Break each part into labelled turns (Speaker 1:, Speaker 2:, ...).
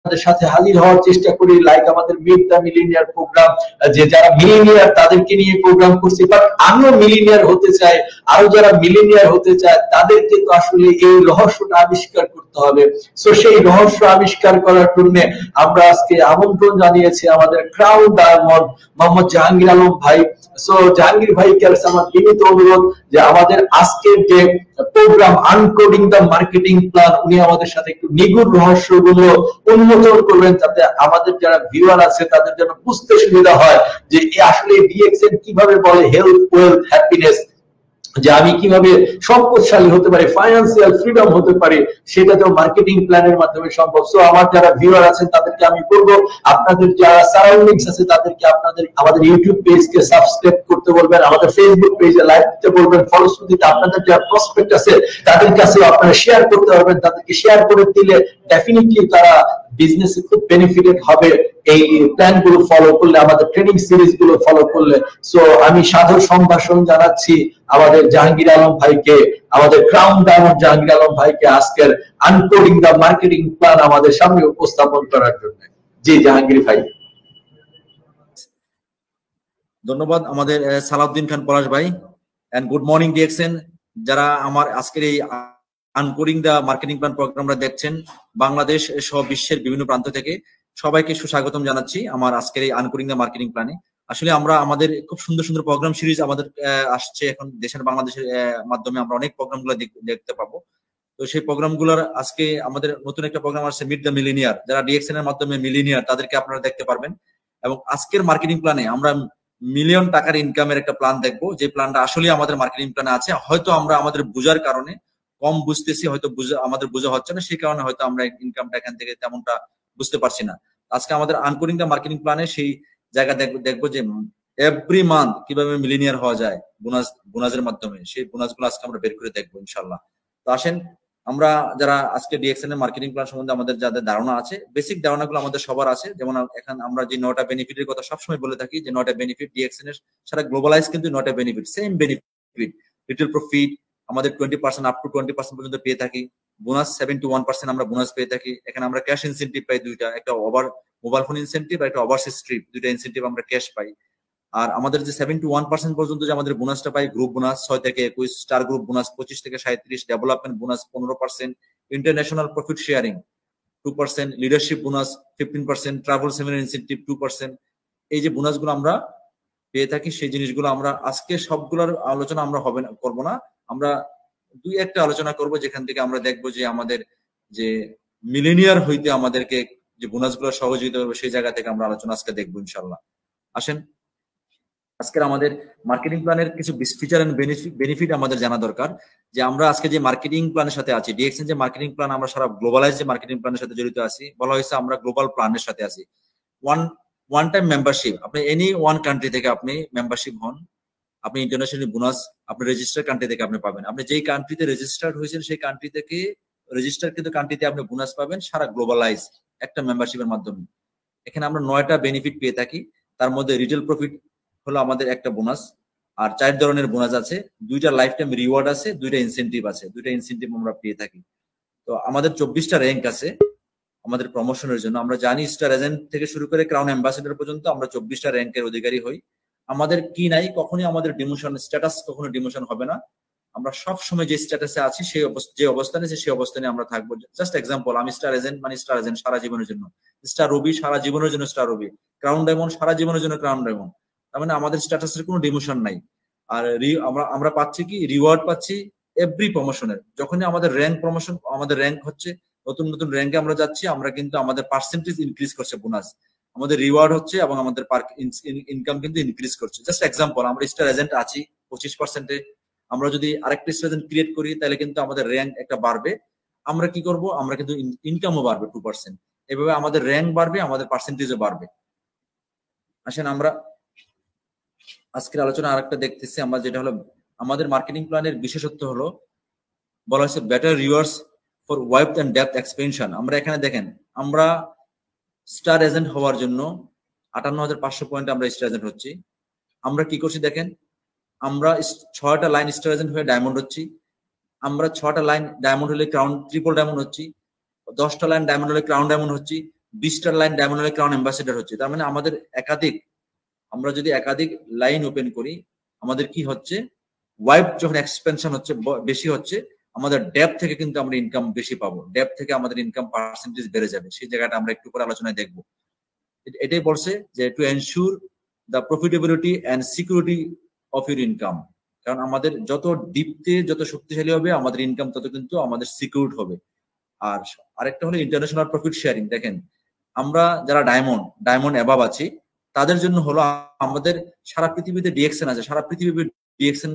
Speaker 1: আপনাদের সাথে হাজির হওয়ার চেষ্টা করি, লাইক আমাদের মিট দ্য মিলিনিয়ার প্রোগ্রাম, যে যারা মিলিনিয়ার তাদেরকে নিয়ে প্রোগ্রাম করছি, বাট আমিও মিলিনিয়ার হতে চাই, আরো যারা মিলিনিয়ার হতে চায় তাদেরকে তো আসলে এই রহস্যটা আবিষ্কার করতে হবে। সো সেই রহস্য আবিষ্কার করার জন্য আমরা আজকে আমন্ত্রণ জানিয়েছি আমাদের ক্রাউন ডায়মন্ড মোহাম্মদ জাহাঙ্গীর আলম ভাই। সো জাহাঙ্গীর ভাইকে আমার বিনীত অনুরোধ যে আমাদের আজকের যে প্রোগ্রাম আনকোডিং দ্য মার্কেটিং প্ল্যান, উনি আমাদের সাথে একটু নিগুড় রহস্যগুলো উন্মোচন করবেন, যাতে আমাদের যারা ভিউয়ার আছে তাদের জন্য বুঝতে সুবিধা হয় যে আসলে ডিএক্সএন কিভাবে বলে হেলথ, ওয়েলথ, হ্যাপিনেস, যে আমি কিভাবে সম্পদশালী হতে পারি, ফাইন্যান্সিয়াল ফ্রিডম হতে পারি, সেটা তো মার্কেটিং প্ল্যানের মাধ্যমে সম্ভব। সো আমার যারা ভিউয়ার আছেন তাদেরকে আমি বলবো, আপনাদের যারা সারাউন্ডিংস আছে তাদেরকে আমাদের ইউটিউব পেজকে সাবস্ক্রাইব করতে বলবেন, আমাদের ফেসবুক পেজে লাইক দিতে বলবেন, ফলশ্রুতিতে আপনাদের যারা প্রসপেক্ট আছে তাদের কাছে আপনারা শেয়ার করতে পারবেন। তাদেরকে শেয়ার করে দিলে ডেফিনেটলি তারা বিজনেসে খুব বেনিফিটেড হবে এই প্ল্যান গুলো ফলো করলে, আমাদের ট্রেনিং সিরিজ গুলো ফলো করলে। সো আমি সাদর সম্ভাষণ জানাচ্ছি আমাদের জাহাঙ্গীর আলম ভাইকে, আমাদের ক্রাউন ডায়মন্ড জাহাঙ্গীর আলম ভাইকে আজকের আনকোডিং দা মার্কেটিং প্ল্যান আমাদের সামনে উপস্থাপন করার জন্য। জি জাহাঙ্গীর ভাই।
Speaker 2: ধন্যবাদ আমাদের সালাউদ্দিন খান পলাশ ভাই, এন্ড গুড মর্নিং ডিএক্সএন। যারা আমার আজকের এই আনকোডিং দা মার্কেটিং প্ল্যান প্রোগ্রামটা দেখছেন বাংলাদেশ সহ বিশ্বের বিভিন্ন প্রান্ত থেকে, সবাইকে সুস্বাগতম জানাচ্ছি আমার আজকের এই আনকোডিং দা মার্কেটিং প্ল্যানে। আসলে আমরা আমাদের খুব সুন্দর সুন্দর প্রোগ্রাম সিরিজ আমাদের আসছে এখন দেশের বাংলাদেশের মাধ্যমে, আমরা অনেক প্রোগ্রামগুলো দেখতে পাবো। তো সেই প্রোগ্রামগুলোর আজকে আমাদের নতুন একটা প্রোগ্রাম আসছে মিট দ্য মিলিনিয়ার, যারা ডিএক্সএন এর মাধ্যমে মিলিনিয়ার তাদেরকে আপনারা দেখতে পারবেন। এবং আজকের মার্কেটিং প্ল্যানে আমরা মিলিয়ন টাকার ইনকামের একটা প্ল্যান দেখবো, যে প্ল্যানটা আসলে আমাদের মার্কেটিং প্ল্যানে আছে। হয়তো আমরা আমাদের বোঝার কারণে কম বুঝতেছি, হয়তো আমাদের বোঝা হচ্ছে না, সেই কারণে হয়তো আমরা ইনকামটা এখান থেকে তেমনটা বুঝতে পারছি না। আজকে আমাদের আনকোডিং দা মার্কেটিং প্ল্যানে সেই জায়গা দেখবো যে এভরি মান্থ কিভাবে মিলিনিয়ার হওয়া যায় বোনাসের মাধ্যমে, সেই বোনাসগুলো আজকে আমরা বের করে দেখবো ইনশাল্লাহ। তো আসেন আমরা যারা আজকে ডিএক্সএন এর মার্কেটিং প্ল্যান সম্বন্ধে আমাদের যাদের ধারণা আছে, বেসিক ধারণাগুলো আমাদের সবার আছে। যেমন এখন আমরা যে 9টা বেনিফিটের কথা সবসময় বলে থাকি, যে 9টা বেনিফিট ডিএক্সএন এর সারা গ্লোবালাইজ কিন্তু 9টা benefit, same benefit, retail profit আমাদের 20% আপ টু 20% পর্যন্ত পেয়ে থাকি, বোনাস 7 to 1% আমরা বোনাস পেয়ে থাকি। এখানে আমরা ক্যাশ ইনসেন্টিভ পাই দুইটা, একটা মোবাইল ফোন ইনসেন্টিভ আর একটা ওভারসিজ ট্রিপ, দুইটা ইনসেন্টিভ আমরা ক্যাশ পাই। আর আমাদের যে 7 to 1% পর্যন্ত যে আমাদের বোনাসটা পাই, গ্রুপ বোনাস 6 থেকে 21, স্টার গ্রুপ বোনাস 25 থেকে 37, development bonus 15%, international profit sharing 2%, leadership bonus 15%, travel seminar incentive 2%। এই যে বোনাসগুলো আমরা পেয়ে থাকি, সেই জিনিসগুলো আমরা আজকে সবগুলোর আলোচনা আমরা করবো না, আমরা দুই একটা আলোচনা করব, যেখান থেকে আমরা দেখবো যে আমাদের যে মিলেনিয়ার হইতে আমাদেরকে যে বোনাসগুলো সহযোগিতা করবে, সেই জায়গা থেকে আমরা আলোচনা আজকে দেখবো ইনশাল্লাহ। আসেন আজকের আমাদের মার্কেটিং প্ল্যানের কিছু ফিচার এন্ড বেনিফিট আমাদের জানা দরকার। যে আমরা আজকে যে মার্কেটিং প্ল্যানের সাথে আছি, ডিএক্সএন যে মার্কেটিং প্ল্যান, আমরা সারা গ্লোবালাইজ যে মার্কেটিং প্ল্যানের সাথে জড়িত আছি, বলা হয়েছে আমরা গ্লোবাল প্ল্যানের সাথে আছি। ওয়ান টাইম মেম্বারশিপ, আপনি এনি ওয়ান কান্ট্রি থেকে আপনি মেম্বারশিপ হন, আপনি ইন্টারন্যাশনাল বোনাস আপনি রেজিস্টার কান্ট্রি থেকে আপনি পাবেন। আপনি যেই কান্ট্রিতে রেজিস্টার্ড হয়েছেন সেই কান্ট্রি থেকে রেজিস্টার কিন্তু কান্ট্রিতে আপনি বোনাস পাবেন সারা গ্লোবালাইজ একটা মেম্বারশিপের মাধ্যমে। এখানে আমরা 9টা বেনিফিট পেয়ে থাকি। তার মধ্যে রিটেল প্রফিট হলো আমাদের একটা বোনাস, আর 4 ধরনের বোনাস আছে, 2টা লাইফ টাইম রিওয়ার্ড আছে, 2টা ইনসেন্টিভ আছে, 2টা ইনসেন্টিভ আমরা পেয়ে থাকি। তো আমাদের 24টা র্যাঙ্ক আছে আমাদের প্রমোশনের জন্য। আমরা জানি স্টার এজেন্ট থেকে শুরু করে ক্রাউন অ্যাম্বাসেডর পর্যন্ত আমরা 24টা র্যাঙ্কের অধিকারী হই। আমাদের কি নাই, কখনোই আমাদের ডিমোশন স্ট্যাটাস কখনো ডিমোশন হবে না। আমরা সব সময় যে স্ট্যাটাসে আছি সেই যে অবস্থানে সেই অবস্থানে আমরা থাকবো। জাস্ট এক্সাম্পল, আমি স্টার এজেন্ট মানে স্টার এজেন্ট সারা জীবনের জন্য, স্টার রবি সারা জীবনের জন্য স্টার রবি, ক্রাউন ডায়মন্ড সারা জীবনের জন্য ক্রাউন ডায়মন্ড। তার মানে আমাদের স্ট্যাটাসের কোনো ডিমোশন নাই। আর আমরা পাচ্ছি কি, রিওয়ার্ড পাচ্ছি এভরি প্রমোশনের। যখনই আমাদের র্যাঙ্ক প্রমোশন, আমাদের র্যাঙ্ক হচ্ছে, নতুন নতুন র্যাঙ্কে আমরা যাচ্ছি, আমরা কিন্তু আমাদের পার্সেন্টেজ ইনক্রিজ করছে বোনাস, আমাদের রিওয়ার্ড হচ্ছে এবং আমাদের ইনকাম কিন্তু ইনক্রিজ করছে। জাস্ট এক্সাম্পল, আমরা স্টার এজেন্ট আছি 25%-এ, আমরা যদি আরেকটা স্টার এজেন্ট ক্রিয়েট করি তাহলে কিন্তু আমাদের র্যাঙ্ক একটা বাড়বে। আমরা কি করব, আমরা কিন্তু ইনকামও বাড়বে 2%। এভাবে আমাদের র্যাঙ্ক বাড়বে, আমাদের পার্সেন্টেজও বাড়বে। আসেন আমরা আজকের আলোচনা আরেকটা দেখতেছি আমরা, যেটা হলো আমাদের মার্কেটিং প্ল্যানের বিশেষত্ব হলো বলা হয়েছে better rewards for wide and depth expansion. আমরা এখানে দেখেন, আমরা স্টার এজেন্ট হওয়ার জন্য 58,500 পয়েন্টে আমরা স্টার এজেন্ট হচ্ছি। আমরা কি করছি দেখেন, আমরা 6টা লাইন স্টার এজেন্ট হয়ে ডায়মন্ড হচ্ছি, আমরা 6টা লাইন ডায়মন্ড হলে ক্রাউন ট্রিপল ডায়মন্ড হচ্ছি, 10টা লাইন ডায়মন্ড হলে ক্রাউন ডায়মন্ড হচ্ছি, 20টা লাইন ডায়মন্ড ক্রাউন অ্যাম্বাসেডর হচ্ছে। তার মানে আমাদের আমরা যদি একাধিক লাইন ওপেন করি, আমাদের কি হচ্ছে, ওয়াইড যখন এক্সপেনশন হচ্ছে, বেশি হচ্ছে, আমাদের ডেপ থেকে কিন্তু আমরা ইনকাম বেশি পাবো, ডেপ থেকে আমাদের ইনকাম পার্সেন্টেজ বেড়ে যাবে। সেই জায়গাটা আমরা একটু পরে আলোচনায় দেখবো। এটাই বলছে যে to ensure the profitability and security of your income. কারণ আমাদের যত ডিপতে যত শক্তিশালী হবে আমাদের ইনকাম, তত কিন্তু আমাদের সিকিউরড হবে। আর আরেকটা হলো ইন্টারন্যাশনাল প্রফিট শেয়ারিং। দেখেন, আমরা যারা ডায়মন্ড অ্যাবাভ আছি, তাদের জন্য হলো আমাদের সারা পৃথিবীতে ডিএক্সএন আছে, সারা পৃথিবীতে ডিএক্সএন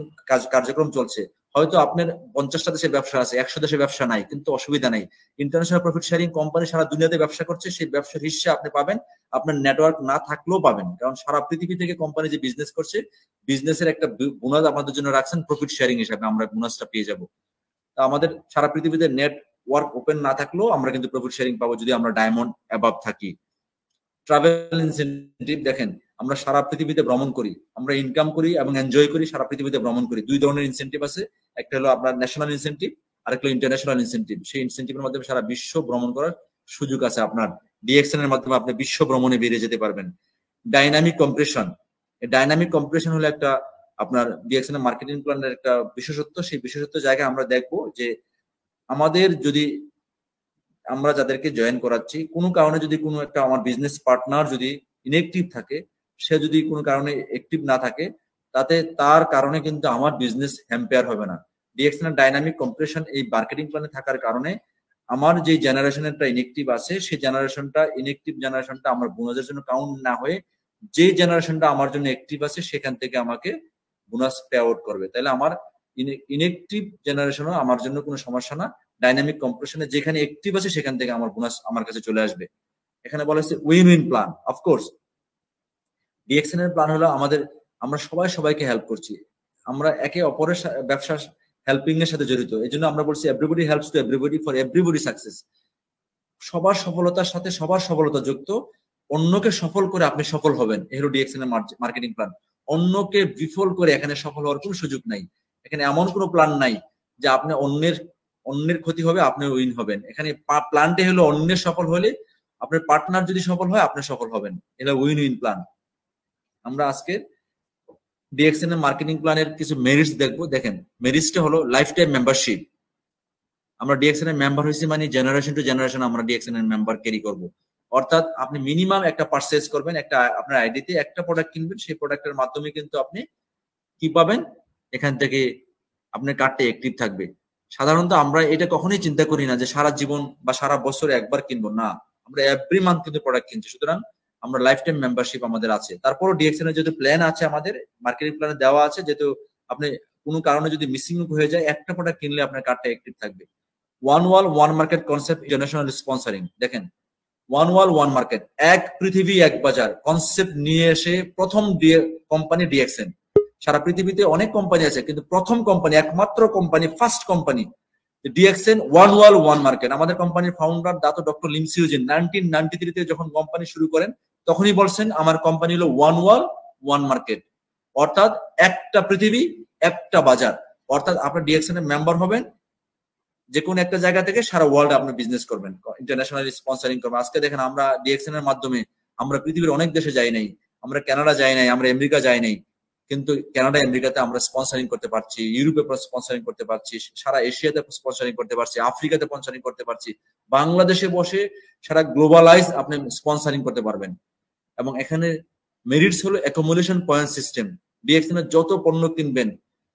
Speaker 2: কার্যক্রম চলছে। হয়তো আপনার 50টা দেশে ব্যবসা আছে, 100 দেশে ব্যবসা নাই, কিন্তু অসুবিধা নাই। ইন্টারন্যাশনাল প্রফিট শেয়ারিং কোম্পানি সারা দুনিয়াতে ব্যবসা করছে, সেই ব্যবসার হিস্সা আপনি পাবেন, আপনার নেটওয়ার্ক না থাকলেও পাবেন। কারণ সারা পৃথিবী থেকে কোম্পানি যে বিজনেস করছে, বিজনেসের একটা বোনাস আমাদের জন্য রাখছেন প্রফিট শেয়ারিং হিসাবে, আমরা বোনাসটা পেয়ে যাব। তা আমাদের সারা পৃথিবীতে নেটওয়ার্ক ওপেন না থাকলেও আমরা কিন্তু প্রফিট শেয়ারিং পাবো যদি আমরা ডায়মন্ড অ্যাবাভ থাকি। ট্রাভেল ইনসেনটিভ, দেখেন আমরা সারা পৃথিবীতে ভ্রমণ করি, আমরা ইনকাম করি এবং এনজয় করি, সারা পৃথিবীতে ভ্রমণ করি। দুই ধরনের ইনসেনটিভ আছে, একটা হলো আপনার ন্যাশনাল ইনসেনটিভ, আর একটা হলো ইন্টারন্যাশনাল ইনসেনটিভ। সেই ইনসেনটিভের মাধ্যমে সারা বিশ্ব ভ্রমণ করার সুযোগ আছে আপনার। ডিএক্সএন এর মাধ্যমে আপনি বিশ্ব ভ্রমণে বেরিয়ে যেতে পারবেন। ডাইনামিক কম্প্রেশন, ডাইনামিক কম্প্রেশন হলো একটা আপনার ডিএক্সএন এর মার্কেটিং প্ল্যানের একটা বিশেষত্ব। সেই বিশেষত্ব জায়গায় আমরা দেখবো যে আমাদের যদি আমরা যাদেরকে জয়েন করাচ্ছি, কোনো কারণে যদি কোনো একটা আমার বিজনেস পার্টনার যদি ইনএক্টিভ থাকে, সে যদি কোনো কারণে অ্যাক্টিভ না থাকে, তাতে তার কারণে কিন্তু আমার বিজনেস হ্যাম্পেয়ার হবে না। ডিএক্সএন ডাইনামিক কম্প্রেশন এই মার্কেটিং প্ল্যানে থাকার কারণে আমার যে জেনারেশনটা ইনএক্টিভ আছে, সেই ইনএক্টিভ জেনারেশনটা আমার বোনাসের জন্য কাউন্ট না হয়ে যে জেনারেশনটা আমার জন্য অ্যাক্টিভ আছে সেখান থেকে আমাকে বোনাস পে আউট করবে। তাহলে আমার ইনএক্টিভ জেনারেশনও আমার জন্য কোনো সমস্যা না। ডাইনামিক কম্প্রেশনে যেখানে অ্যাক্টিভ আছে সেখান থেকে আমার বোনাস আমার কাছে চলে আসবে। এখানে বলা হচ্ছে win win plan. Of course DXN এর প্ল্যান হলো আমরা সবাইকে হেল্প করছি, আমরা একে অপরের ব্যবসা হেল্পিং এর সাথে জড়িত। এই জন্য আমরা বলছি everybody helps to everybody for everybody success. সবার সফলতার সাথে সবার সফলতা যুক্ত, অন্যকে সফল করে আপনি সফল হবেন। এই হলো ডিএক্সএন এর মার্কেটিং প্ল্যান। অন্যকে বিফল করে এখানে সফল হওয়ার কোনো সুযোগ নাই। এখানে এমন কোনো প্ল্যান নাই যে আপনি অন্যের ক্ষতি হবে আপনি উইন হবেন। এখানে প্ল্যানটা হলো অন্যের সফল হলে আপনার পার্টনার যদি সফল হয় আপনি সফল হবেন। এটা উইন উইন প্ল্যান। আমরা আজকে ডিএক্সএন এর মার্কেটিং প্ল্যানের কিছু মেরিটস দেখবো। দেখেন, মেরিটসটা হলো লাইফ টাইম মেম্বারশিপ। আমরা ডিএক্সএন এর মেম্বার হয়েছি মানে জেনারেশন টু জেনারেশন আমরা ডিএক্সএন এর মেম্বার ক্যারি করব। অর্থাৎ আপনি মিনিমাম একটা পারচেজ করবেন, একটা আপনার আইডিতে একটা প্রোডাক্ট কিনবেন, সেই প্রোডাক্টের মাধ্যমে কিন্তু আপনি কি পাবেন, এখান থেকে আপনার কার্ডটা অ্যাক্টিভ থাকবে। সাধারণত আমরা এটা কখনোই চিন্তা করি না যে সারা জীবন বা সারা বছরে একবার কিনবো, না, আমরা এভরি মান্থ কিন্তু প্রোডাক্ট কিনছি। সুতরাং আমরা লাইফ টাইম মেম্বারশিপ আমাদের আছে। তারপরও ডিএক্সএন এর যেহেতু প্ল্যান আছে, আমাদের মার্কেটিং প্ল্যানে দেওয়া আছে, যেহেতু আপনি কোনো কারণে যদি মিসিং হয়ে যায় একটা প্রোডাক্ট কিনলে আপনার কার্ডটা অ্যাক্টিভ থাকবে। One world one market concept international sponsoring. দেখেন, ওয়ান ওয়াল ওয়ান মার্কেট, এক পৃথিবী এক বাজার কনসেপ্ট নিয়ে এসে প্রথম কোম্পানি ডিএক্সএন। সারা পৃথিবীতে অনেক কোম্পানি আছে, কিন্তু প্রথম কোম্পানি, একমাত্র company, first company DXN, one world one market. আমাদের কোম্পানির founder Dato doctor Lim Siow Jin 1993 তে যখন কোম্পানি শুরু করেন তখনই বলছেন আমার কোম্পানি হলো ওয়ান ওয়াল ওয়ান মার্কেট, অর্থাৎ একটা পৃথিবী একটা বাজার। অর্থাৎ আপনার ডিএক্সএন এর মেম্বার হবেন, যে কোনো একটা জায়গা থেকে সারা ওয়ার্ল্ড আপনি বিজনেস করবেন, ইন্টারন্যাশনাল স্পন্সরিং করবেন। আজকে দেখেন আমরা ডিএক্সএন এর মাধ্যমে আমরা পৃথিবীর অনেক দেশে যাই নাই, আমরা কানাডা যাই নাই, আমরা আমেরিকা যাই নাই, কিন্তু কানাডা আমেরিকাতে আমরা স্পন্সরিং করতে পারছি, ইউরোপে স্পন্সরিং করতে পারছি, সারা এশিয়াতে স্পন্সরিং করতে পারছি, আফ্রিকাতে স্পন্সরিং করতে পারছি, বাংলাদেশে বসে সারা গ্লোবালাইজ আপনি স্পন্সরিং করতে পারবেন। এবং এখানে মেরিটস হলো অ্যাকোমোডেশন পয়েন্ট সিস্টেম। ডিএক্সএন এর যত পণ্য কিনবেন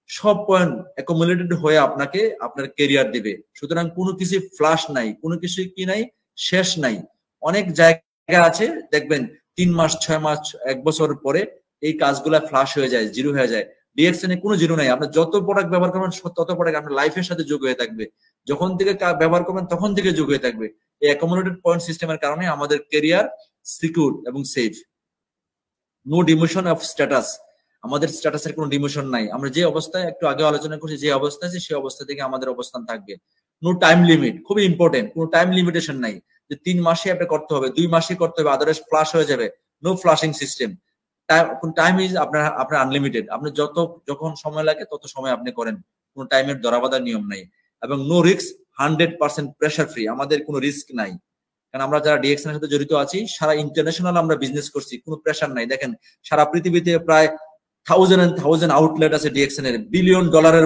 Speaker 2: সব পয়েন্ট অ্যাকোমোডেটেড হয়ে আপনাকে আপনার কেরিয়ার দিবে। সুতরাং কোনো কিছু ফ্লাশ নাই, কোনো কিছু কি নাই, শেষ নাই। অনেক জায়গা আছে দেখবেন 3 মাস 6 মাস 1 বছর পরে এই কাজগুলা ফ্লাশ হয়ে যায়, জিরো হয়ে যায়। ডিএক্সএন এ কোনো জিরো নাই। আপনি যত প্রোডাক্ট ব্যবহার করবেন তত প্রোডাক্ট আপনার লাইফের সাথে যোগ হয়ে থাকবে, যখন থেকে ব্যবহার করবেন তখন থেকে যোগ হয়ে থাকবে। এই অ্যাকোমোডেটেড পয়েন্ট সিস্টেমের কারণে আমাদের কেরিয়ার সিকিউর এবং safe. No demotion of status, আমাদের স্ট্যাটাসের কোনো ডিমোশন নাই। আমরা যে অবস্থায় একটু আগে আলোচনা করছি, যে অবস্থা আছে সেই অবস্থা থেকে আমাদের অবস্থান থাকবে। নো টাইম লিমিট, খুবই ইম্পর্টেন্ট, কোনো টাইম লিমিটেশন নাই যে 3 মাসে আপনি করতে হবে, 2 মাসে করতে হবে, আদারওয়াইজ ফ্লাশ হয়ে যাবে। No flushing system. Time is আপনার আনলিমিটেড। আপনি যখন সময় লাগে তত সময় আপনি করেন, কোনো টাইমের ধরাবাঁধার নিয়ম নাই। এবং নো রিস্ক, 100% প্রেশার ফ্রি, আমাদের কোনো রিস্ক নাই। কারণ আমরা যারা ডিএক্সএন এর সাথে জড়িত আছি সারা ইন্টারন্যাশনাল আমরা বিজনেস করছি, কোনো প্রেশার নাই। দেখেন সারা পৃথিবীতে প্রায় 1000 আউটলেট আছে ডিএক্সএন এর, $বিলিয়ন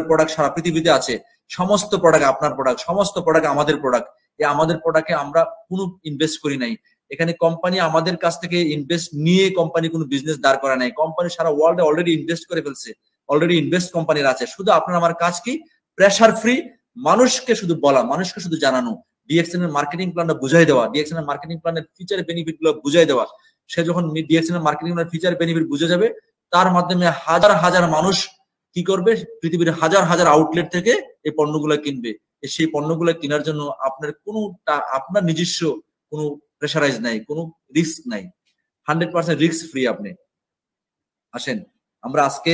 Speaker 2: প্রোডাক্ট সারা পৃথিবীতে আছে। সমস্ত প্রোডাক্ট আপনার প্রোডাক্ট, সমস্ত প্রোডাক্ট আমাদের প্রোডাক্ট। এই আমাদের প্রোডাক্টে আমরা কোনো ইনভেস্ট করি নাই। এখানে কোম্পানি আমাদের কাছ থেকে ইনভেস্ট নিয়ে কোম্পানি কোনো বিজনেস দাঁড় করা নাই। কোম্পানি সারা ওয়ার্ল্ডে অলরেডি ইনভেস্ট করে ফেলছে, অলরেডি ইনভেস্ট কোম্পানির আছে। শুধু আপনার আমার কাজ কি, প্রেশার ফ্রি মানুষকে শুধু বলা, মানুষকে শুধু জানানো, ডিএক্সএন এর মার্কেটিং প্ল্যানটা বুঝাই দেওয়া, ডিএক্সএন এর মার্কেটিং প্ল্যানের ফিচার বেনিফিট গুলো বুঝাই দেওয়া। সে যখন ডিএক্সএন এর মার্কেটিং প্ল্যানের ফিচার বেনিফিট বুঝে যাবে, তার মাধ্যমে হাজার হাজার মানুষ কি করবে, পৃথিবীর হাজার হাজার আউটলেট থেকে এই পণ্যগুলো কিনবে। সেই পণ্যগুলো কেনার জন্য আপনার আপনার নিজস্ব কোনো প্রেশারাইজ নাই, কোনো রিস্ক নাই, 100% রিস্ক ফ্রি আপনি। আসেন আমরা আজকে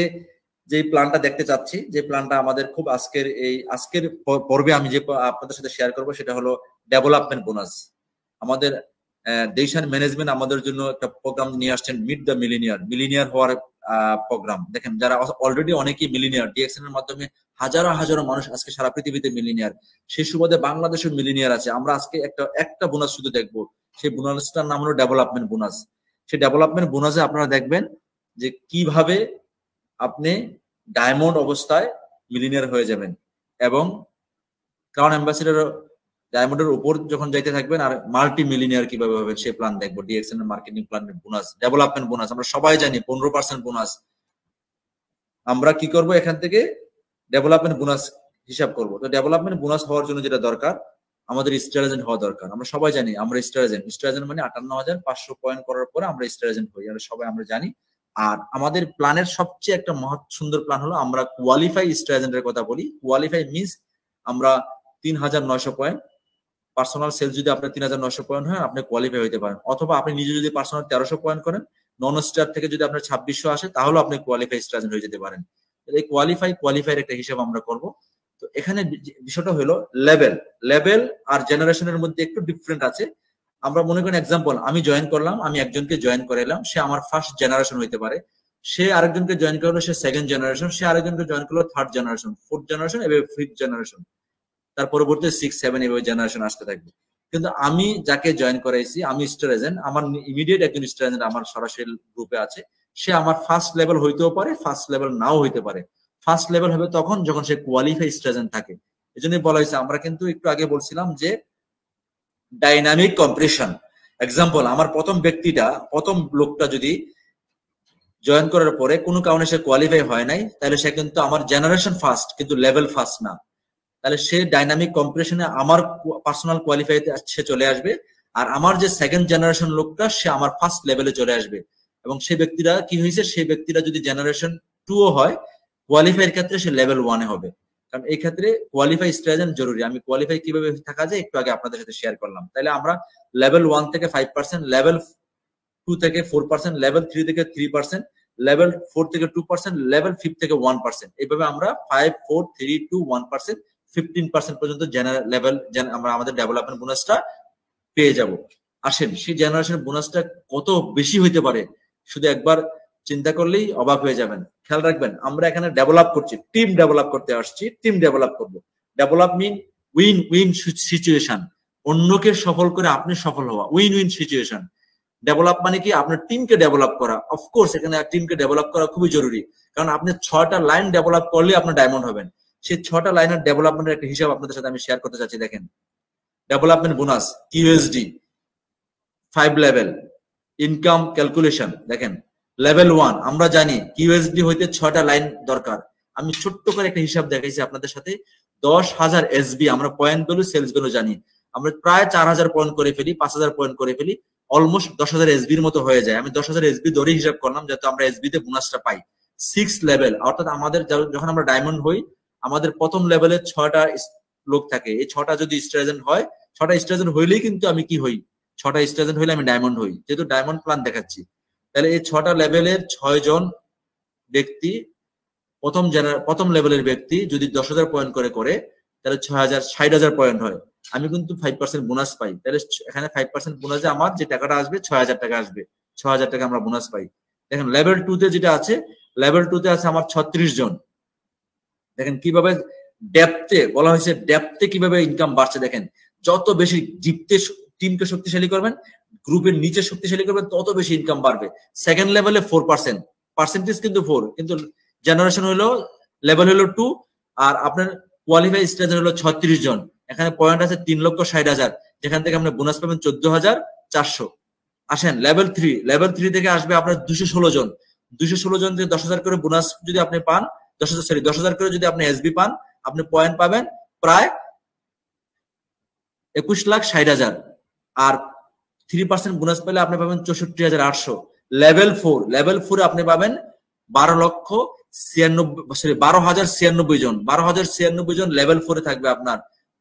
Speaker 2: যে প্ল্যানটা দেখতে চাচ্ছি, যে প্ল্যানটা আমাদের খুব আজকের পর্বে আমি যে আপনাদের সাথে শেয়ার করবো সেটা হলো ডেভেলপমেন্ট বোনাস। আমাদের দেশান ম্যানেজমেন্ট আমাদের জন্য একটা প্রোগ্রাম নিয়ে আসছেন, মিট দ্য মিলিনিয়ার হওয়ার প্রোগ্রাম। দেখেন যারা অলরেডি অনেকেই মিলিনিয়ার, ডিএক্সএন এর মাধ্যমে হাজারো হাজারো মানুষ আজকে সারা পৃথিবীতে মিলিনিয়ার। সেই সুবাদে বাংলাদেশের মিলিনিয়ার আছে। আমরা আজকে একটা বোনাস শুধু দেখবো, সেই বোনাসটার নাম হলো ডেভেলপমেন্ট বোনাস। সেই ডেভেলপমেন্ট বোনাসে আপনারা দেখবেন যে কিভাবে আপনি ডায়মন্ড অবস্থায় মিলিনিয়ার হয়ে যাবেন, এবং ক্রাউন অ্যাম্বাসিডর ডায়মন্ডের উপর যখন যাইতে থাকবেন আর মাল্টি মিলিনিয়ার কিভাবে হবে সেই প্ল্যান দেখবো। ডিএক্সএন এর মার্কেটিং প্ল্যানের বোনাস, ডেভেলপমেন্ট বোনাস আমরা সবাই জানি 15% বোনাস। আমরা কি করব, এখান থেকে ডেভেলপমেন্ট বোনাস হিসাব করব। তো ডেভেলপমেন্ট বোনাস হওয়ার জন্য যেটা দরকার, আমাদের স্টার এজেন্ট হওয়া দরকার। আমরা সবাই জানি আমরা স্টার এজেন্ট মানে 58,500 পয়েন্ট করার পরে আমরা স্টার এজেন্ট হই, আমরা সবাই আমরা জানি। আর আমাদের প্ল্যানের সবচেয়ে একটা মহৎ সুন্দর প্ল্যান হলো আমরা কোয়ালিফাই স্টার এজেন্টের কথা বলি। কোয়ালিফাই মিনস আমরা 3,900 পয়েন্ট পার্সোনাল সেলস, যদি আপনার 3,900 পয়েন্ট হয় আপনি কোয়ালিফাই হইতে পারেন। অথবা আপনি নিজে যদি পার্সোনাল 1300 পয়েন্ট করেন, নন স্টার থেকে যদি আপনার 2600 আসে, তাহলে আপনি কোয়ালিফাই স্টার এজেন্ট হয়ে যেতে পারেন। এই কোয়ালিফাইয়ের একটা হিসাব আমরা করব। তো এখানে বিষয়টা হলো লেভেল আর জেনারেশনের মধ্যে একটু ডিফারেন্ট আছে। আমরা মনে করেন এক্সাম্পল, আমি জয়েন করলাম, আমি একজনকে জয়েন করাইলাম, সে আমার ফার্স্ট জেনারেশন হইতে পারে। সে আরেকজনকে জয়েন করলো, সে সেকেন্ড জেনারেশন। সে আরেকজনকে জয়েন করলো থার্ড জেনারেশন, ফোর্থ জেনারেশন, এভাবে ফিফথ জেনারেশন, তার পরবর্তী 6, 7 এভাবে জেনারেশন আসতে থাকবে। কিন্তু আমি যাকে জয়েন করাইছি, আমি স্টার এজেন্ট, আমার ইমিডিয়েট একজন স্টার এজেন্ট আমার সরাসরি গ্রুপে আছে। সে আমার ফার্স্ট লেভেল হইতেও পারে, ফার্স্ট লেভেল নাও হইতে পারে। ফার্স্ট লেভেল হবে তখন যখন সে কোয়ালিফাই স্টার এজেন্ট থাকে। এই জন্যই বলা হয়েছে, আমরা কিন্তু একটু আগে বলছিলাম যে ডাইনামিক কম্পিটিশন। এক্সাম্পল, আমার প্রথম লোকটা যদি জয়েন করার পরে কোনো কারণে সে কোয়ালিফাই হয় নাই, তাহলে সে কিন্তু আমার জেনারেশন ফার্স্ট কিন্তু লেভেল ফার্স্ট না। তাহলে সে ডাইনামিক কম্পিটিশনে আমার পার্সোনাল কোয়ালিফাইতে সে চলে আসবে, আর আমার যে সেকেন্ড জেনারেশন লোকটা সে আমার ফার্স্ট লেভেলে চলে আসবে। এবং সেই ব্যক্তিরা কি হয়েছে, সেই ব্যক্তিরা যদি জেনারেশন 2 হয়, কোয়ালিফাইয়ের ক্ষেত্রে সে লেভেল 1 হবে। কারণ এই ক্ষেত্রে কোয়ালিফাই স্টার এজেন্ট জরুরি। আমি কোয়ালিফাই কিভাবে থাকা যায় একটু আগে আপনাদের সাথে শেয়ার করলাম। তাহলে আমরা লেভেল 1 থেকে 5%, লেভেল 2 থেকে 4%, লেভেল 3 থেকে 3%, লেভেল 4 থেকে 2%, লেভেল 5 থেকে 1%, এইভাবে আমরা 5, 4, 3, 2, 1%, 15% পর্যন্ত জেনারেল লেভেল আমরা আমাদের ডেভেলপমেন্ট বোনাসটা পেয়ে যাব। আসেন সেই জেনারেশন বোনাসটা কত বেশি হইতে পারে, শুধু একবার চিন্তা করলেই অবাক হয়ে যাবেন। খেয়াল রাখবেন, আমরা এখানে ডেভেলপ করছি, টিম ডেভেলপ করতে আসছি, টিম ডেভেলপ করব। ডেভেলপ মিন উইন উইন সিচুয়েশন, অন্যকে সফল করে আপনি সফল হওয়া, উইন উইন সিচুয়েশন। ডেভেলপ মানে কি, আপনার টিমকে ডেভেলপ করা। অফকোর্স এখানে টিমকে ডেভেলপ করা খুবই জরুরি, কারণ আপনি 6টা লাইন ডেভেলপ করলে আপনি ডায়মন্ড হবেন। সেই 6টা লাইনের ডেভেলপমেন্টের একটা হিসাব আপনাদের সাথে আমি শেয়ার করতে চাচ্ছি। দেখেন, development bonus, QSD 5 level, income calculation. দেখেন লেভেল 1 আমরা জানি কিউএসডি হইতে 6টা লাইন দরকার। আমি ছোট্ট করে একটা হিসাব দেখাইছি আপনাদের সাথে। 10,000 এসবি, আমরা পয়েন্ট ভ্যালু সেলস ভ্যালু জানি, আমরা প্রায় 4,000 পয়েন্ট করে ফেলি, 5,000 পয়েন্ট করে ফেলি, অলমোস্ট 10,000 এসবির মতো হয়ে যায়। আমি 10,000 এসবি ধরে হিসাব করলাম যাতে আমরা এসবি তে বোনাসটা পাই। 6 লেভেল, অর্থাৎ আমাদের যখন আমরা ডায়মন্ড হই, আমাদের প্রথম লেভেলে 6টা লোক থাকে। এই 6টা যদি স্টার এজেন্ট হয়, 6টা স্টার এজেন্ট হইলেই কিন্তু আমি কি হই, 6টা স্টার এজেন্ট হইলে আমি ডায়মন্ড হই, যেহেতু ডায়মন্ড প্ল্যান দেখাচ্ছি। তাহলে এই 6টা লেভেলের 6 জন ব্যক্তি, প্রথম লেভেলের ব্যক্তি যদি 10,000 পয়েন্ট করে তাহলে 60,000 পয়েন্ট হয়। আমি কিন্তু 5% বোনাস পাই। তাহলে এখানে 5% বোনাসে আমার যে টাকাটা আসবে 6,000 টাকা আসবে, 6,000 টাকা আমরা বোনাস পাই। দেখেন লেভেল 2 তে যেটা আছে, লেভেল 2 তে আছে আমার 36 জন। দেখেন কিভাবে ডেপথে বলা হয়েছে, ডেপথে কিভাবে ইনকাম বাড়ছে। দেখেন যত বেশি টিমকে শক্তিশালী করবেন, গ্রুপের নিচে শক্তিশালী করবেন, তত বেশি ইনকাম বাড়বে। সেকেন্ড লেভেলে 4%, পার্সেন্টেজ কিন্তু 4, কিন্তু জেনারেশন হলো লেভেল হলো 2, আর আপনার কোয়ালিফাই স্টেজ হলো 36 জন। এখানে পয়েন্ট আছে 3,60,000, যেখান থেকে আপনি বোনাস পাবেন 14,400। আসেন লেভেল 3, লেভেল 3 থেকে আসবে আপনার 216 জন। 216 জন থেকে 10,000 করে বোনাস যদি আপনি পান, 10,000 করে যদি আপনি এসবি পান, আপনি পয়েন্ট পাবেন প্রায় 21,60,000। আর 3% বোনাস পেলে আপনি পাবেন 64,800। লেভেল 4, লেভেল 4 আপনি পাবেন 12,96 জন। 12,096 জন লেভেল 4 থাকবে আপনার।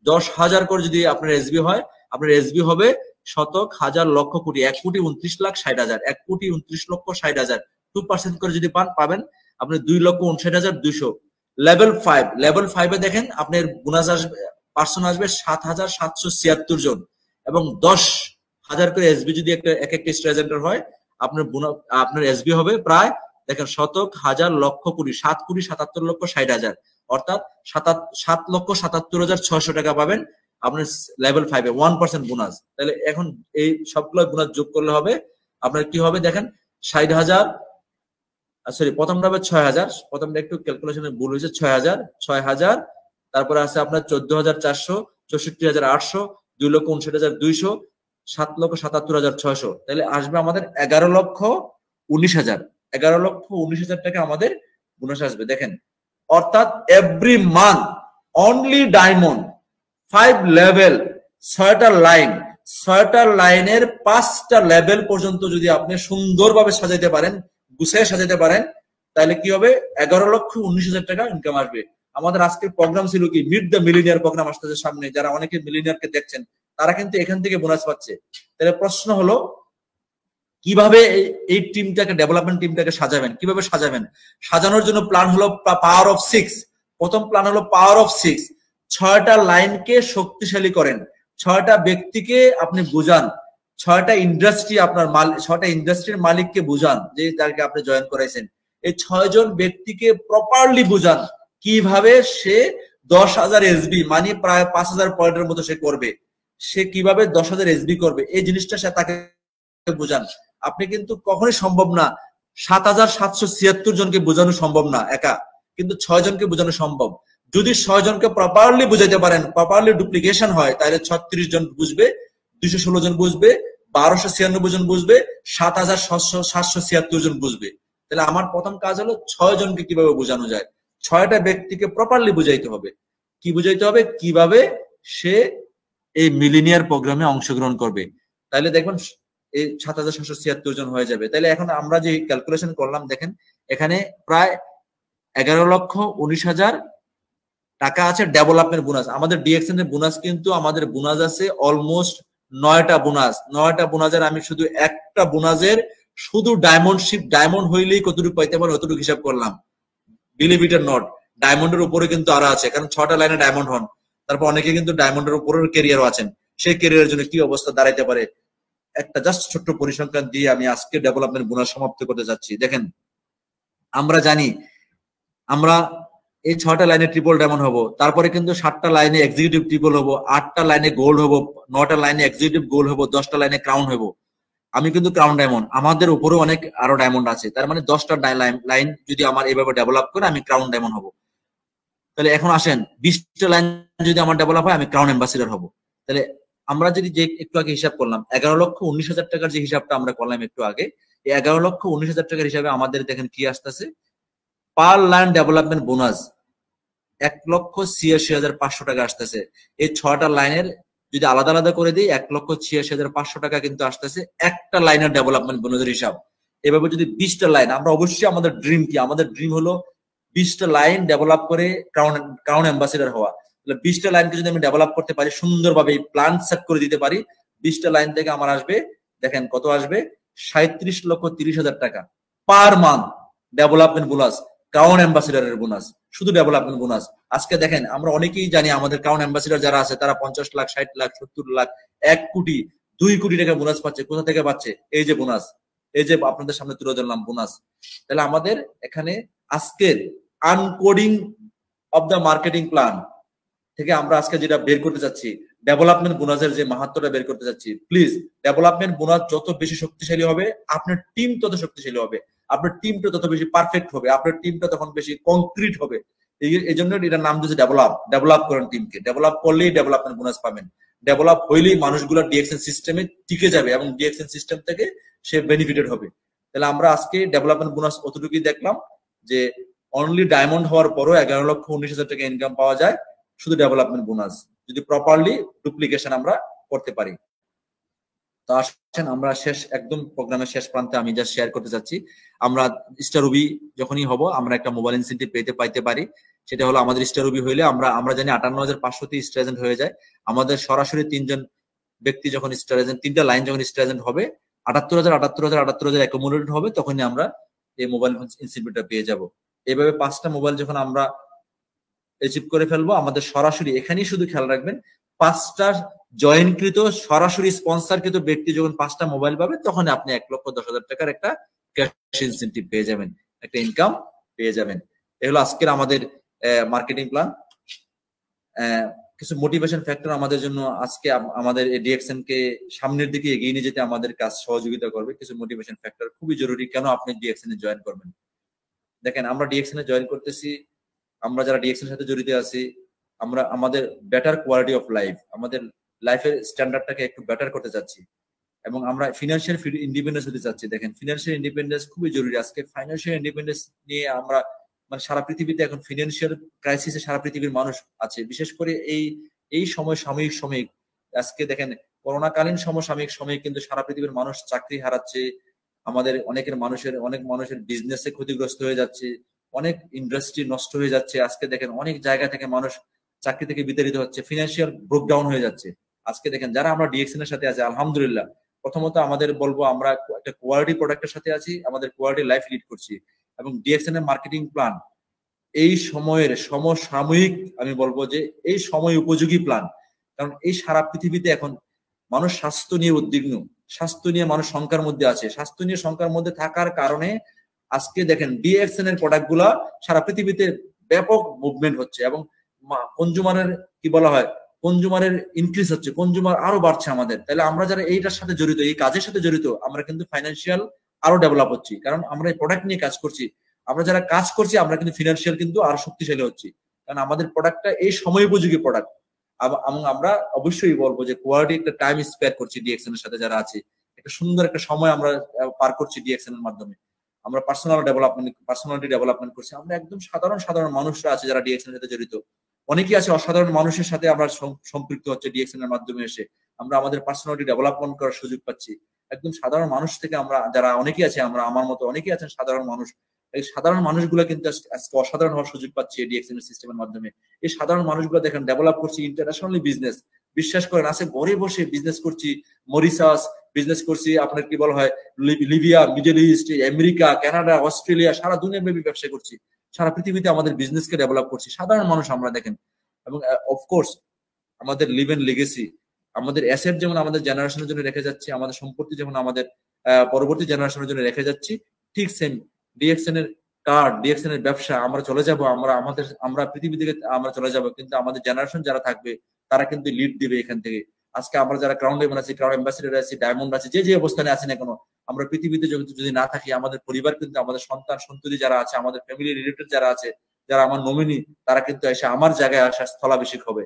Speaker 2: 10,000 করে যদি আপনার এসবি হয়, আপনার এসবি হবে শতক, হাজার, লক্ষ, কোটি, 1,29,60,000, 1,29,60,000। 2% করে যদি পাবেন আপনি 2,59,200। লেভেল 5, লেভেল 5 এ দেখেন আপনার বোনাস আসবে, পার্সন আসবে 7,776 জন, এবং 10,000 করে এসবি যদি এক একটা স্ট্রেজেন্টার হয়, আপনার এসবি হবে প্রায় দেখেন শতক, হাজার, লক্ষ, কোটি, 7,77,60,000, অর্থাৎ 7,77,600 টাকা পাবেন আপনার লেভেল 5 এ 1% বোনাস। তাহলে এখন এই সবগুলো বোনাস যোগ করলে হবে আপনার কি হবে দেখেন 60,000, সরি প্রথমটা হবে 6,000, প্রথমটা একটু ক্যালকুলেশনে ভুল হয়েছে, 6,000, তারপরে আছে আপনার 14,400, 64,800, 2,59,200, 7,77,600। তাহলে আসবে আমাদের 11,19,000, 11,19,000 টাকা আমাদের বোনাস আসবে। দেখেন, অর্থাৎ every month only diamond 5 level, 6টা লাইন, 6টা লাইনের 5টা লেভেল পর্যন্ত যদি আপনি সুন্দরভাবে সাজাইতে পারেন, গুছিয়ে সাজাইতে পারেন, তাহলে কি হবে 11,19,000 টাকা ইনকাম আসবে। আমাদের আজকের প্রোগ্রাম ছিল কি, মিট দ্য মিলিনিয়ার প্রোগ্রাম আসতেছে সামনে। যারা অনেকে মিলিনিয়ারকে দেখছেন তারা কিন্তু এখান থেকে বোনাস পাচ্ছে। তাহলে প্রশ্ন হলো কিভাবে এই টিমটাকে, ডেভেলপমেন্ট টিমটাকে সাজাবেন, কিভাবে সাজাবেন? সাজানোর জন্য প্ল্যান হলো পাওয়ার অফ 6। প্রথম প্ল্যান হলো পাওয়ার অফ 6। 6টা লাইনকে শক্তিশালী করেন, 6টা ব্যক্তিকে আপনি বুঝান, 6টা ইন্ডাস্ট্রি, আপনার 6টা ইন্ডাস্ট্রির মালিককে বুঝান, যে যাকে আপনি জয়েন করাইছেন। এই 6 জন ব্যক্তিকে প্রপারলি বুঝান কিভাবে সে 10,000 এসবি, মানে প্রায় 5,000 পয়েন্টের মতো সে করবে। সে কিভাবে 10,000 এসবি করবে, এই জিনিসটা সে তাকে বুঝান। আপনি কিন্তু কখনোই সম্ভব না 7,776 জনকে বোঝানো সম্ভব না একা, কিন্তু 6 জনকে বোঝানো সম্ভব। যদি 6 জনকে প্রপারলি বুঝাইতে পারেন, প্রপারলি ডুপ্লিকেশন হয়, তাহলে 36 জন বুঝবে, 216 জন বুঝবে, 1,296 জন বুঝবে, 7,776 জন বুঝবে। তাহলে আমার প্রথম কাজ হলো 6 জনকে কিভাবে বোঝানো যায়, 6টা ব্যক্তিকে প্রপারলি বুঝাইতে হবে। কি বুঝাইতে হবে? কিভাবে সে এই মিলিনিয়ার প্রোগ্রামে অংশগ্রহণ করবে। তাহলে দেখবেন এই 7,776 জন হয়ে যাবে। তাহলে এখন আমরা যে ক্যালকুলেশন করলাম, দেখেন এখানে প্রায় 11,19,000 টাকা আছে ডেভেলপমেন্ট বোনাস। আমাদের ডিএক্সএন এর বোনাস কিন্তু আমাদের বোনাস আছে অলমোস্ট 9টা বোনাস। 9টা বোনাসের আমি শুধু একটা বোনাসের শুধু ডায়মন্ডশিপ, ডায়মন্ড হইলেই কতটুকু পাইতে পারে অতটুকু হিসাব করলাম। বিলিভ ইট অর নট, ডায়মন্ডের উপরে কিন্তু আরো আছে, কারণ 6টা লাইনে ডায়মন্ড হন। তারপর অনেকে কিন্তু ডায়মন্ডের উপরের ক্যারিয়ারও আছেন। সেই ক্যারিয়ারের জন্য কি অবস্থা দাঁড়াইতে পারে, একটা জাস্ট ছোট্ট পরিসংখ্যান দিয়ে আমি আজকে ডেভেলপমেন্ট বোনাস সমাপ্ত করতে যাচ্ছি। দেখেন, আমরা জানি আমরা এই 6টা লাইনে ট্রিপল ডায়মন্ড হবো, তারপরে কিন্তু 7টা লাইনে এক্সিকিউটিভ ট্রিপল হবো, 8টা লাইনে গোল্ড হবো, 9টা লাইনে এক্সিকিউটিভ গোল্ড হবো, 10টা লাইনে ক্রাউন হবো। আমি কিন্তু ক্রাউন ডায়মন্ড, আমাদের উপরে অনেক আরো ডায়মন্ড আছে, তার মানে 10টা লাইন যদি আমার এভাবে ডেভেলপ করে আমি ক্রাউন ডায়মন্ড হবো। তাহলে এখন আসেন 20টা লাইন যদি আমার ডেভেলপ হয় আমি ক্রাউন অ্যাম্বাসিডর হবো। তাহলে আমরা যদি যে একটু আগে হিসাব করলাম 11,19,000 টাকার যে হিসাবটা আমরা করলাম একটু আগে, এই 11,19,000 টাকার হিসাবে আমাদের দেখেন কি আসতেছে, পার লাইন ডেভেলপমেন্ট বোনাস 1,86,500 টাকা আসতেছে। এই 6টা লাইনের যদি আলাদা আলাদা করে দিই 1,86,500 টাকা কিন্তু আসতেছে একটা লাইনের ডেভেলপমেন্ট বোনাসের হিসাব। এভাবে যদি 20টা লাইন, আমরা অবশ্যই আমাদের ড্রিম কি, আমাদের ড্রিম হলো 20টা লাইন ডেভেলপ করে ক্রাউন অ্যাম্বাসিডর হওয়া। 20টা লাইনকে যদি আমি ডেভেলপ করতে পারি, সুন্দরভাবে প্ল্যান সেট করে দিতে পারি, 20টা লাইন থেকে আমার আসবে, দেখেন কত আসবে, 37,30,000 টাকা per month development bonus, crown অ্যাম্বাসিডারের বোনাস, শুধু ডেভেলপমেন্ট বোনাস। আজকে দেখেন আমরা অনেকেই জানি আমাদের ক্রাউন অ্যাম্বাসিডার যারা আছে তারা 50 লাখ, 60 লাখ, 70 লাখ, 1 কোটি, 2 কোটি টাকা বোনাস পাচ্ছে। কোথা থেকে পাচ্ছে? এই যে বোনাস, এই যে আপনাদের সামনে তুলে ধরলাম বোনাস। তাহলে আমাদের এখানে আজকের আনকোডিং অফ দ্য মার্কেটিং প্ল্যান থেকে আমরা আজকে যেটা বের করতে চাচ্ছি, ডেভেলপমেন্ট বোনাসের যে মাহাত্ম্যটা বের করতে যাচ্ছি, প্লিজ ডেভেলপমেন্ট বোনাস যত বেশি শক্তিশালী হবে আপনার টিম তত শক্তিশালী হবে, আপনার টিমটা তত বেশি পারফেক্ট হবে, আপনার টিমটা তখন বেশি কংক্রিট হবে। এই জন্য এটার নাম দিয়েছে ডেভেলপ করেন টিমকে, ডেভেলপ করলেই ডেভেলপমেন্ট বোনাস পাবেন, ডেভেলপ হইলেই মানুষগুলো ডিএক্সএন সিস্টেমে টিকে যাবে এবং ডিএক্সএন সিস্টেম থেকে সে বেনিফিটেড হবে। তাহলে আমরা আজকে ডেভেলপমেন্ট বোনাস অতটুকুই দেখলাম যে অনলি ডায়মন্ড হওয়ার পরও 11,19,000 টাকা ইনকাম পাওয়া যায় শুধু ডেভেলপমেন্ট বোনাস যদি প্রপারলি ডুপ্লিকেশন আমরা করতে পারি। তো আসেন আমরা একদম প্রোগ্রামের শেষ প্রান্তে আমি যা শেয়ার করতে চাচ্ছি, আমরা স্টার রুবি যখনই হব আমরা একটা মোবাইল ইনসেন্টিভ পাইতে পারি। সেটা হলো আমাদের স্টার রুবি হইলে আমরা জানি 58,500 স্টার এজেন্ট হয়ে যায়। আমাদের সরাসরি 3 জন ব্যক্তি যখন স্টার এজেন্ট, 3টা লাইন যখন স্টার এজেন্ট হবে 78,000 অ্যাকুমুলেটেড হবে, তখনই আমরা এই মোবাইল ইনসেন্টিভটা পেয়ে যাব। এইভাবে 5টা মোবাইল যখন আমরা অ্যাচিভ করে ফেলবো, আমাদের সরাসরি এখানেই শুধু খেয়াল রাখবেন 5টা জয়েনকৃত সরাসরি স্পন্সরকৃত ব্যক্তি যখন 5টা মোবাইল পাবে তখন আপনি 1,10,000 টাকার একটা ক্যাশ ইনসেন্টিভ পেয়ে যাবেন, একটা ইনকাম পেয়ে যাবেন। এই হলো আজকের আমাদের মার্কেটিং প্ল্যান। কিছু মোটিভেশন ফ্যাক্টর আমাদের জন্য আজকে আমাদের ডিএক্সএন কে সামনের দিকে এগিয়ে নিয়ে যেতে আমাদের কাজ সহযোগিতা করবে। কিছু মোটিভেশন ফ্যাক্টর খুবই জরুরি কেন আপনি ডিএক্সএন এ জয়েন করবেন। দেখেন আমরা ডিএক্সএন এ জয়েন করতেছি, আমরা যারা ডিএক্সএন এর সাথে জড়িত আছি, আমরা আমাদের বেটার কোয়ালিটি অফ লাইফ, আমাদের লাইফের স্ট্যান্ডার্ডটাকে একটু বেটার করতে চাচ্ছি এবং আমরা ফিনান্সিয়াল ইন্ডিপেন্ডেন্স হতে চাচ্ছি। দেখেন ফিনান্সিয়াল ইন্ডিপেন্ডেন্স খুবই জরুরি। আজকে ফাইন্যান্সিয়াল ইন্ডিপেন্ডেন্স নিয়ে আমরা মানে সারা পৃথিবীতে এখন ফিনান্সিয়াল ক্রাইসিসে সারা পৃথিবীর মানুষ আছে, বিশেষ করে এই সাময়িক আজকে দেখেন করোনাকালীন সাময়িক কিন্তু সারা পৃথিবীর মানুষ চাকরি হারাচ্ছে, আমাদের অনেক মানুষের বিজনেসে ক্ষতিগ্রস্ত হয়ে যাচ্ছে, অনেক ইন্ডাস্ট্রি নষ্ট হয়ে যাচ্ছে। আজকে দেখেন অনেক জায়গা থেকে মানুষ চাকরি থেকে বিতাড়িত হচ্ছে, ফিনান্সিয়াল ব্রেকডাউন হয়ে যাচ্ছে। আজকে দেখেন যারা আমরা ডিএক্সএন এর সাথে আছি আলহামদুলিল্লাহ, প্রথমত আমাদের বলবো আমরা একটা কোয়ালিটি প্রোডাক্টের সাথে আছি, আমাদের কোয়ালিটি লাইফ লিড করছি এবং ডিএক্সএন এর মার্কেটিং প্ল্যান এই সময়ের সমসাময়িক, আমি বলবো যে এই সময় উপযোগী প্ল্যান। কারণ এই সারা পৃথিবীতে এখন মানুষ স্বাস্থ্য নিয়ে উদ্বিগ্ন, স্বাস্থ্য নিয়ে মানুষ শঙ্কার মধ্যে আছে, স্বাস্থ্য নিয়ে শঙ্কার মধ্যে থাকার কারণে আজকে দেখেন ডিএক্সএন এর প্রোডাক্ট গুলা সারা পৃথিবীতে ব্যাপক মুভমেন্ট হচ্ছে এবং কনজিউমারের কি বলা হয় কনজিউমারের ইনক্রিজ হচ্ছে, কনজিউমার আরো বাড়ছে আমাদের। তাহলে আমরা যারা এইটার সাথে জড়িত, এই কাজের সাথে জড়িত, আমরা কিন্তু ফাইন্যান্সিয়াল আরো ডেভেলপ হচ্ছি, কারণ আমরা এই প্রোডাক্ট নিয়ে কাজ করছি। আমরা যারা কাজ করছি আমরা কিন্তু ফিনান্সিয়াল কিন্তু আরো শক্তিশালী হচ্ছি, কারণ আমাদের প্রোডাক্টটা এই সময় উপযোগী প্রোডাক্ট। এবং আমরা অবশ্যই বলবো যে কোয়ালিটি একটা টাইম স্পেয়ার করছি ডিএক্সএন এর সাথে যারা আছে, একটা সুন্দর একটা সময় আমরা পার করছি ডিএক্সএন এর মাধ্যমে। আমরা পার্সোনালিটি ডেভেলপমেন্ট করছি। আমরা একদম সাধারণ মানুষরা আছে যারা ডিএক্সএন এর সাথে জড়িত, অনেকেই আছে অসাধারণ মানুষের সাথে আমরা সম্পৃক্ত হচ্ছে ডিএক্সএন এর মাধ্যমে এসে আমরা আমাদের পার্সোনালিটি ডেভেলপমেন্ট করার সুযোগ পাচ্ছি। একদম সাধারণ মানুষ থেকে আমরা যারা অনেকেই আছে, আমরা আমার মতো অনেকেই আছেন সাধারণ মানুষ, এই সাধারণ মানুষগুলো কিন্তু আজকে অসাধারণ হওয়ার সুযোগ পাচ্ছে ডিএক্সএন এর সিস্টেমের মাধ্যমে। এই সাধারণ মানুষগুলো দেখেন ডেভেলপ করছি ইন্টারন্যাশনালি বিজনেস, বিশ্বাস করেন আছে ঘরে বসে বিজনেস করছি, মরিশাস বিজনেস করছি, আপনার কি বলা হয় Libya, middle east, America, Canada, Australia, সারা দুনিয়াব্যাপী ব্যবসা করছি, সারা পৃথিবীতে আমাদের বিজনেসকে ডেভেলপ করছি, সাধারণ মানুষ আমরা দেখেন। এবং অফকোর্স আমাদের লিভ এন্ড লিগেসি, আমাদের অ্যাসেট যেমন আমাদের জেনারেশনের জন্য রেখে যাচ্ছি, আমাদের সম্পত্তি যেমন আমাদের পরবর্তী জেনারেশনের জন্য রেখে যাচ্ছি, ঠিক সেম ডিএক্সএন এর কার্ড, ডিএক্সএন এর ব্যবসা আমরা চলে যাব, আমরা পৃথিবী থেকে আমরা চলে যাব, কিন্তু আমাদের জেনারেশন যারা থাকবে তারা কিন্তু লিড দিবে এখান থেকে। আজকে আমরা যারা ক্রাউন লেভেল আছি, ক্রাউন অ্যাম্বাসেডর আছি, ডায়মন্ড আছি, যে অবস্থানে আছি না কেন, আমরা পৃথিবীতে যদি না থাকি, আমাদের পরিবার কিন্তু, আমাদের সন্তান সন্ততি যারা আছে, আমাদের ফ্যামিলি রিলেটেড যারা আছে, যারা আমার নমিনি, তারা কিন্তু এসে আমার জায়গায় আসা স্থলাভিষেক হবে।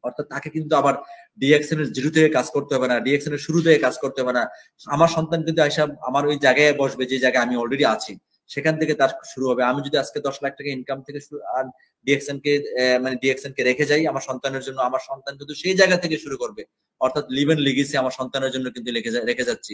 Speaker 2: অর্থাৎ তাকে কিন্তু আবার ডিএক্সএন এর জিরো থেকে কাজ করতে হবে না, ডিএক্সএন এর শুরু থেকে কাজ করতে হবে না। আমার সন্তান কিন্তু এসে আমার ওই জায়গায় বসবে যে জায়গায় আমি অলরেডি আছি, সেখান থেকে তার শুরু হবে। আমি যদি আজকে 10 লাখ টাকা ইনকাম থেকে আর ডিএক্সএন কে রেখে যাই আমার সন্তানের জন্য, আমার সন্তান কিন্তু সেই জায়গা থেকে শুরু করবে। অর্থাৎ লিভ এন্ড লিগেসি আমার সন্তানের জন্য কিন্তু রেখে যাচ্ছি,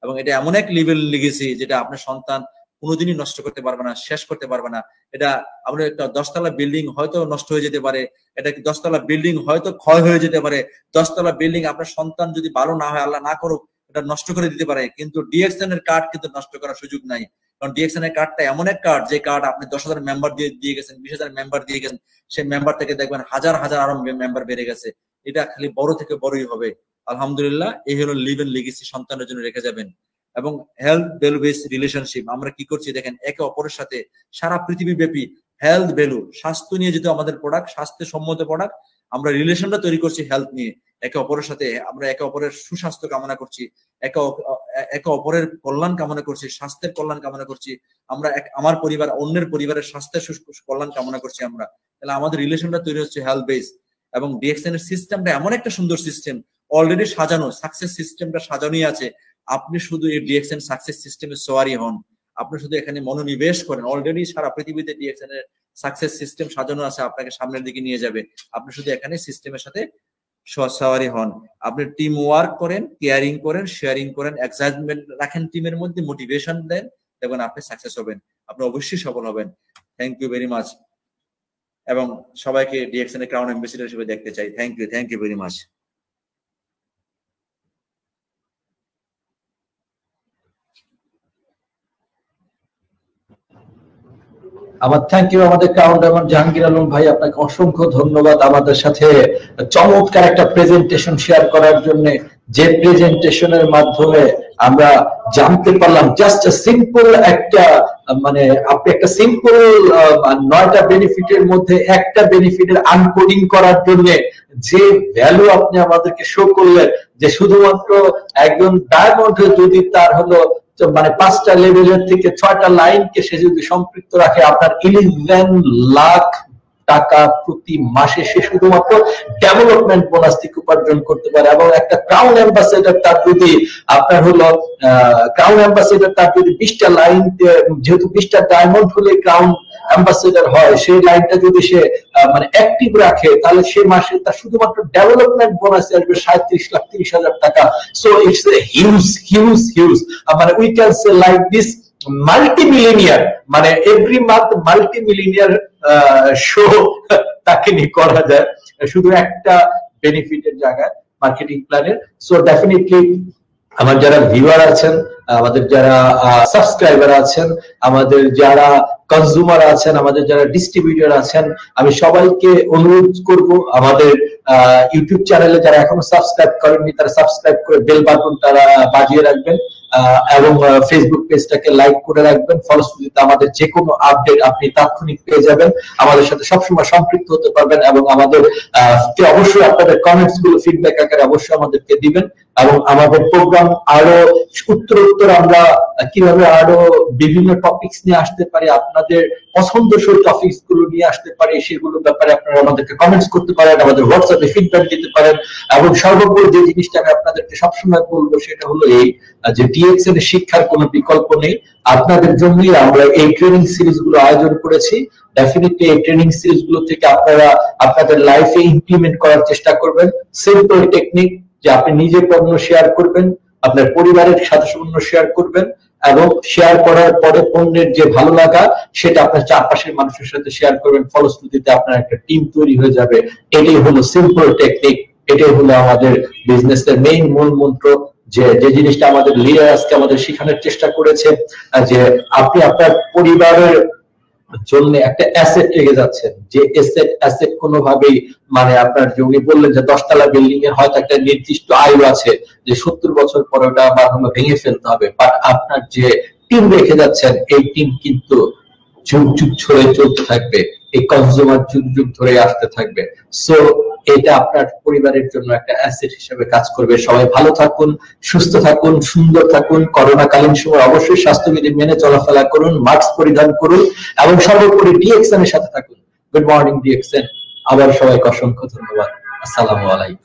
Speaker 2: এবং এটা এমন এক লিভ এন্ড লিগেসি যেটা আপনার সন্তান কোনোদিনই নষ্ট করতে পারবে না, শেষ করতে পারবে না। এটা আমরা একটা 10তলা বিল্ডিং হয়তো নষ্ট হয়ে যেতে পারে, এটা 10তলা বিল্ডিং হয়তো ক্ষয় হয়ে যেতে পারে, 10তলা বিল্ডিং আপনার সন্তান যদি ভালো না হয়, আল্লাহ না করুক, এটা নষ্ট করে দিতে পারে, কিন্তু ডিএক্সএন এর কার্ড কিন্তু নষ্ট করার সুযোগ নাই। কারণ ডিএক্সএন এর কার্ডটা এমন এক কার্ড, যে কার্ড আপনি 10,000 মেম্বার দিয়ে গেছেন, 20,000 মেম্বার দিয়ে গেছেন, সেই মেম্বার থেকে দেখবেন হাজার আরো মেম্বার বেড়ে গেছে। এটা খালি বড় থেকে বড়ই হবে। আলহামদুলিল্লাহ, এই হলো লিভ এন্ড লিগেসি সন্তানের জন্য রেখে যাবেন। এবং হেলথ ভ্যালু বেস রিলেশনশিপ, আমরা কি করছি দেখেন একে অপরের সাথে সারা পৃথিবী ব্যাপী হেলথ ভ্যালু, স্বাস্থ্য নিয়ে যেহেতু আমাদের প্রোডাক্ট, স্বাস্থ্য সম্মত প্রোডাক্ট, আমরা রিলেশনটা তৈরি করছি হেলথ নিয়ে, একে অপরের সাথে আমরা একে অপরের সুস্বাস্থ্য কামনা করছি, একে অপরের কল্যাণ কামনা করছি, স্বাস্থ্যের কল্যাণ কামনা করছি, আমরা আমার পরিবার অন্যের পরিবারের স্বাস্থ্যের কল্যাণ কামনা করছি আমরা, তাহলে আমাদের রিলেশনটা তৈরি হচ্ছে হেলথ বেস। এবং ডিএক্সএন এর সিস্টেমটা এমন একটা সুন্দর সিস্টেম, অলরেডি সাজানো, সাকসেস সিস্টেমটা সাজানোই আছে। আপনি শুধু এই ডিএক্সএন সাকসেস সিস্টেমে সওয়ারি হন, আপনি শুধু এখানে মনোনিবেশ করেন। অলরেডি সারা পৃথিবীতে ডিএক্সএন এর সাকসেস সিস্টেম সাজানো আছে, আপনাকে সামনের দিকে নিয়ে যাবে। আপনি শুধু এখানে সিস্টেমের সাথে সওয়ারি হন। আপনি টিম ওয়ার্ক করেন, কেয়ারিং করেন, শেয়ারিং করেন, এক্সাইটমেন্ট রাখেন টিমের মধ্যে, মোটিভেশন দেন, দেখবেন আপনি সাকসেস হবেন, আপনি অবশ্যই সফল হবেন। Thank you very much. এবং সবাইকে ডিএক্সএন এর ক্রাউন অ্যাম্বাসেডর হিসেবে দেখতে চাই। Thank you very much.
Speaker 1: আমার থ্যাংক ইউ আমাদের ক্রাউন ডায়মন্ড জাহাঙ্গীর আলম ভাই, আপনাকে অসংখ্য ধন্যবাদ আমাদের সাথে চমৎকার একটা প্রেজেন্টেশন শেয়ার করার জন্য, যে প্রেজেন্টেশনের মাধ্যমে আমরা জানতে পারলাম জাস্ট সিম্পল একটা মানে আপনি একটা সিম্পল 9টা বেনিফিটের মধ্যে একটা বেনিফিটের আনকোডিং করার জন্য যে ভ্যালু আপনি আমাদেরকে শো করলেন, যে শুধুমাত্র একজন ডায়মন্ড যদি তার হলো মানে 5টা লেভেলের থেকে 6টা লাইনকে সে যদি সম্পৃক্ত রাখে, আপনার 11 লাখ টাকা প্রতি মাসে সে শুধুমাত্র ডেভেলপমেন্ট বোনাস থেকে উপার্জন করতে পারে। এবং একটা ক্রাউন অ্যাম্বাসেডর তার যদি আপনার হলো ক্রাউন অ্যাম্বাসেডর তার যদি 20টা লাইন, যেহেতু 20টা ডায়মন্ড হলে ক্রাউন অ্যাম্বাসেডর হয়, সেই লাইনটা যদি সে মানে অ্যাক্টিভ রাখে, তাহলে সে মাসে তার শুধুমাত্র ডেভেলপমেন্ট বোনাস আসবে 37,30,000 টাকা। সো ইটস এ হিউজ মানে we can say like this multimillionaire, মানে এভরি মান্থ মাল্টিমিলিয়নিয়ার শো তাকে নিয়ে করা যায় শুধু একটা বেনিফিটের জায়গায় মার্কেটিং প্ল্যানের। সো ডেফিনেটলি আমার যারা ভিউয়ার আছেন, আমাদের যারা সাবস্ক্রাইবার আছেন, আমাদের যারা কনজিউমার আছেন, আমাদের যারা ডিস্ট্রিবিউটর আছেন, আমি সবাইকে অনুরোধ করব আমাদের ইউটিউব চ্যানেলে যারা এখনো সাবস্ক্রাইব করেননি তারা সাবস্ক্রাইব করে বেল বাটনটা বাজিয়ে রাখবেন এবং ফেসবুক পেজটাকে লাইক করে রাখবেন। ফলশ্রুতিতে আমাদের যে কোনো আপডেট আপনি তাৎক্ষণিক পেয়ে যাবেন, আমাদের সাথে সবসময় সম্পৃক্ত হতে পারবেন এবং আমাদের অবশ্যই আপনাদের কমেন্টস গুলো ফিডব্যাক আকারে অবশ্যই আমাদেরকে দিবেন। এবং আমাদের প্রোগ্রাম আরো উত্তর আমরা কিভাবে আরো বিভিন্ন টপিকস নিয়ে আসতে পারি, আপনাদের পছন্দসই টপিকস গুলো নিয়ে আসতে পারি, সেগুলোর ব্যাপারে আপনারা আমাদেরকে কমেন্টস করতে পারেন, আমাদের হোয়াটসঅ্যাপে ফিডব্যাক দিতে পারেন। এবং সর্বোপরি যে জিনিসটা আমি আপনাদেরকে সবসময় বলবো সেটা হলো এই যে ডিএক্সএন এর শিক্ষার কোনো বিকল্প নেই। আপনাদের জন্যই আমরা এই ট্রেনিং সিরিজ গুলো আয়োজন করেছি। ডেফিনেটলি এই ট্রেনিং সিরিজ গুলো থেকে আপনারা আপনাদের লাইফে ইমপ্লিমেন্ট করার চেষ্টা করবেন। সিম্পল টেকনিক যে আপনি নিজে পণ্য শেয়ার করবেন, আপনার পরিবারের সাথে পণ্য শেয়ার করবেন এবং শেয়ার করার পরে পণ্যের যে ভালো লাগা সেটা আপনার চারপাশের মানুষের সাথে শেয়ার করবেন। ফলশ্রুতিতে আপনার একটা টিম তৈরি হয়ে যাবে। এটাই হলো সিম্পল টেকনিক, এটাই হলো আমাদের বিজনেসের মেইন মূল মন্ত্র। যে জিনিসটা আমাদের লিডার আজকে আমাদের শেখানোর চেষ্টা করেছে, যে আপনি আপনার পরিবারের জন্য একটা অ্যাসেট রেখে যাচ্ছেন, যে অ্যাসেট কোনোভাবেই মানে আপনার যে উনি বললেন যে 10 তলা বিল্ডিং এর হয়তো একটা নির্দিষ্ট আয়ু আছে যে 70 বছর পরে ওটা আবার ভেঙে ফেলতে হবে, বাট আপনার যে টিম রেখে যাচ্ছেন এই টিম কিন্তু যুগ যুগ ধরে চলতে থাকবে, এই কনজিউমার যুগ যুগ ধরে আসতে থাকবে। সো এটা আপনার পরিবারের জন্য একটা অ্যাসেট হিসেবে কাজ করবে। সবাই ভালো থাকুন, সুস্থ থাকুন, সুন্দর থাকুন। করোনাকালীন সময় অবশ্যই স্বাস্থ্যবিধি মেনে চলাফেরা করুন, মাস্ক পরিধান করুন এবং সর্বোপরি ডিএক্সএন এর সাথে থাকুন। Good morning DXN. আবার সবাইকে অসংখ্য ধন্যবাদ। আসসালামু আলাইকুম।